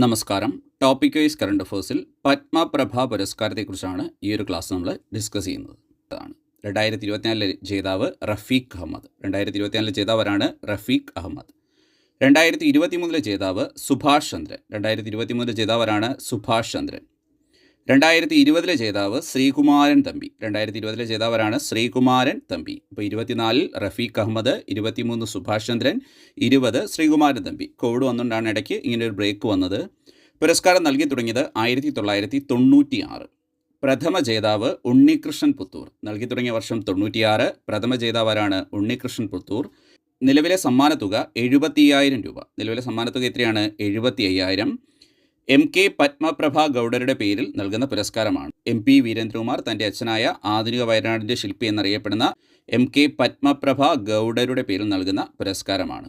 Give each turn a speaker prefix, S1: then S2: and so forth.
S1: നമസ്കാരം. Topic wise current അഫേഴ്സിൽ Padmaprabha പുരസ്കാരത്തെക്കുറിച്ചാണ് ഈ ഒരു ക്ലാസ് നമ്മൾ ഡിസ്കസ് ചെയ്യുന്നത്. അതാണ് 2024 ജേതാവ് റഫീഖ് അഹമ്മദ്. 2024 ജേതാവരാണ് റഫീഖ് അഹമ്മദ്. 2023 ജേതാവ് സുഭാഷ് ചന്ദ്രൻ. 2023 ജേതാവരാണ് സുഭാഷ് ചന്ദ്രൻ. 2020 ജേതാവ് ശ്രീകുമാരൻ തമ്പി. 2020 ജേതാവരാണ് ശ്രീകുമാരൻ തമ്പി. ഇപ്പോൾ 24 റഫീഖ് അഹമ്മദ്, 23 സുഭാഷ് ചന്ദ്രൻ, 20 ശ്രീകുമാരൻ തമ്പി. കോവിഡ് വന്നുകൊണ്ടാണ് ഇടയ്ക്ക് ഇങ്ങനെ ഒരു ബ്രേക്ക് വന്നത്. പുരസ്കാരം നൽകി തുടങ്ങിയത് 1996. പ്രഥമ ജേതാവ് ഉണ്ണികൃഷ്ണൻ പുത്തൂർ. നൽകി തുടങ്ങിയ വർഷം 96. പ്രഥമ ജേതാവാരാണ് ഉണ്ണികൃഷ്ണൻ പുത്തൂർ. നിലവിലെ സമ്മാനത്തുക 75,000 രൂപ. നിലവിലെ സമ്മാനത്തുക എത്രയാണ്? 75,000. MK പത്മപ്രഭ ഗൗഡരുടെ പേരിൽ നൽകുന്ന പുരസ്കാരമാണ്. MP വീരേന്ദ്രകുമാർ തൻ്റെ അച്ഛനായ ആധുനിക വയനാടിൻ്റെ ശില്പി എന്നറിയപ്പെടുന്ന MK പത്മപ്രഭ ഗൗഡരുടെ പേരിൽ നൽകുന്ന പുരസ്കാരമാണ്.